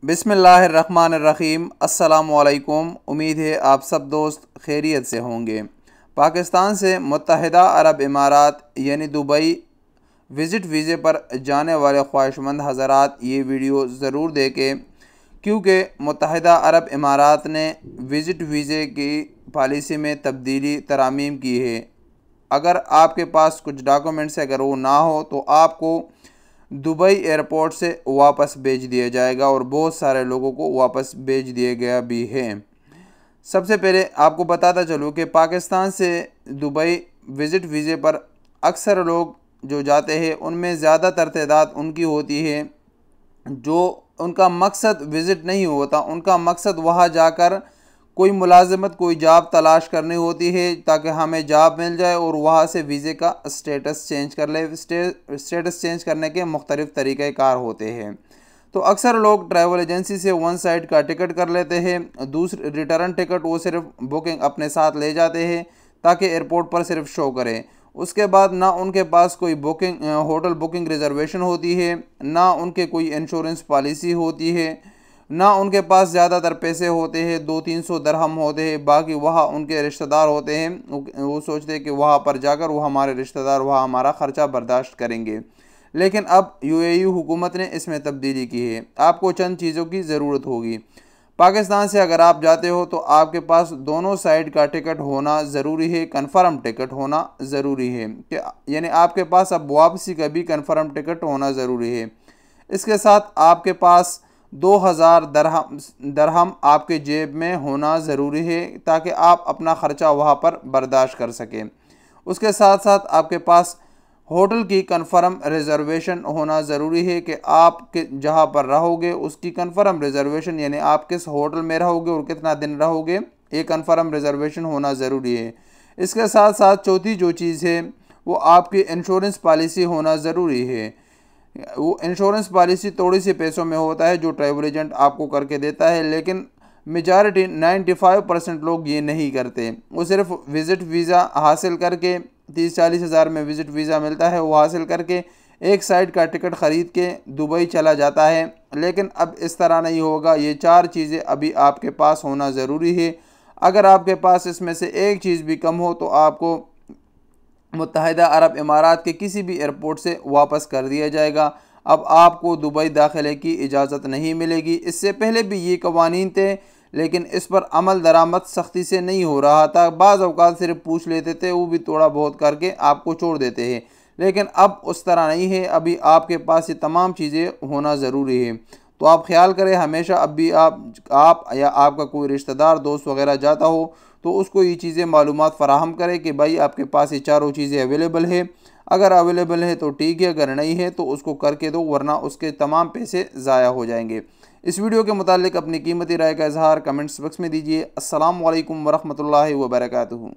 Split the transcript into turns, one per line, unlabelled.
बिस्मिल्लाहिर्रहमानिर्रहीम। अस्सलामुअलैकुम। उम्मीद है आप सब दोस्त खैरियत से होंगे। पाकिस्तान से मुत्तहिदा अरब इमारात यानी दुबई विज़िट वीज़े पर जाने वाले ख्वाहिशमंद हज़रात ये वीडियो ज़रूर देखें, क्योंकि मुत्तहिदा अरब इमारात ने विज़िट वीज़े की पॉलिसी में तब्दीली तरमीम की है। अगर आपके पास कुछ डॉक्यूमेंट्स अगर वो ना हो तो आपको दुबई एयरपोर्ट से वापस भेज दिया जाएगा और बहुत सारे लोगों को वापस भेज दिया गया भी है। सबसे पहले आपको बताता चलूँ कि पाकिस्तान से दुबई विज़िट वीज़े पर अक्सर लोग जो जाते हैं उनमें ज़्यादातर तादाद उनकी होती है जो उनका मकसद विज़िट नहीं होता, उनका मकसद वहाँ जाकर कोई मुलाजमत कोई जॉब तलाश करनी होती है ताकि हमें जॉब मिल जाए और वहाँ से वीज़े का स्टेटस चेंज कर ले। स्टेटस चेंज करने के मुख्तलिफ़ तरीक़ेकार होते हैं। तो अक्सर लोग ट्रैवल एजेंसी से वन साइड का टिकट कर लेते हैं, दूसरी रिटर्न टिकट वो सिर्फ बुकिंग अपने साथ ले जाते हैं ताकि एयरपोर्ट पर सिर्फ शो करें। उसके बाद ना उनके पास कोई बुकिंग होटल बुकिंग रिजर्वेशन होती है, ना उनके कोई इंश्योरेंस पॉलिसी होती है, ना उनके पास ज़्यादातर पैसे होते हैं। 200-300 दरहम होते हैं। बाकी वहाँ उनके रिश्तेदार होते हैं, वो सोचते हैं कि वहाँ पर जाकर वो हमारे रिश्तेदार वहाँ हमारा ख़र्चा बर्दाश्त करेंगे। लेकिन अब UAE हुकूमत ने इसमें तब्दीली की है। आपको चंद चीज़ों की ज़रूरत होगी। पाकिस्तान से अगर आप जाते हो तो आपके पास दोनों साइड का टिकट होना ज़रूरी है, कन्फर्म टिकट होना ज़रूरी है कि यानी आपके पास अब वापसी का भी कन्फर्म टिकट होना ज़रूरी है। इसके साथ आपके पास 2000 दरहम आपके जेब में होना ज़रूरी है ताकि आप अपना ख़र्चा वहाँ पर बर्दाश्त कर सकें। उसके साथ साथ आपके पास होटल की कन्फर्म रिज़र्वेशन होना ज़रूरी है कि आप जहाँ पर रहोगे उसकी कन्फर्म रिज़र्वेशन यानी आप किस होटल में रहोगे और कितना दिन रहोगे ये कन्फर्म रिज़र्वेशन होना ज़रूरी है। इसके साथ साथ चौथी जो चीज़ है वो आपकी इंश्योरेंस पॉलिसी होना ज़रूरी है। वो इंश्योरेंस पॉलिसी थोड़ी सी पैसों में होता है जो ट्रैवल एजेंट आपको करके देता है, लेकिन मेजॉरिटी 95% लोग ये नहीं करते। वो सिर्फ विज़िट वीज़ा हासिल करके 30-40 हज़ार में विज़िट वीज़ा मिलता है, वो हासिल करके एक साइड का टिकट ख़रीद के दुबई चला जाता है। लेकिन अब इस तरह नहीं होगा। ये 4 चीज़ें अभी आपके पास होना ज़रूरी है। अगर आपके पास इसमें से एक चीज़ भी कम हो तो आपको मुत्तहिदा अरब इमारात के किसी भी एयरपोर्ट से वापस कर दिया जाएगा। अब आपको दुबई दाखिले की इजाज़त नहीं मिलेगी। इससे पहले भी ये कवानीन थे, लेकिन इस पर अमल दरामद सख्ती से नहीं हो रहा था। बाज़ औक़ात सिर्फ पूछ लेते थे, वो भी थोड़ा बहुत करके आपको छोड़ देते हैं। लेकिन अब उस तरह नहीं है। अभी आपके पास ये तमाम चीज़ें होना ज़रूरी है। तो आप ख्याल करें हमेशा, अब भी आप या आपका कोई रिश्तेदार दोस्त वगैरह जाता हो तो उसको ये चीज़ें मालूमात फ़राहम करें कि भाई आपके पास ये चारों चीज़ें अवेलेबल है। अगर अवेलेबल है तो ठीक है, अगर नहीं है तो उसको करके दो, वरना उसके तमाम पैसे ज़ाया हो जाएंगे। इस वीडियो के मुतालिक अपनी कीमती राय का इजहार कमेंट्स बॉक्स में दीजिए। अस्सलामु अलैकुम वरहमतुल्लाहि वबरकातुहू।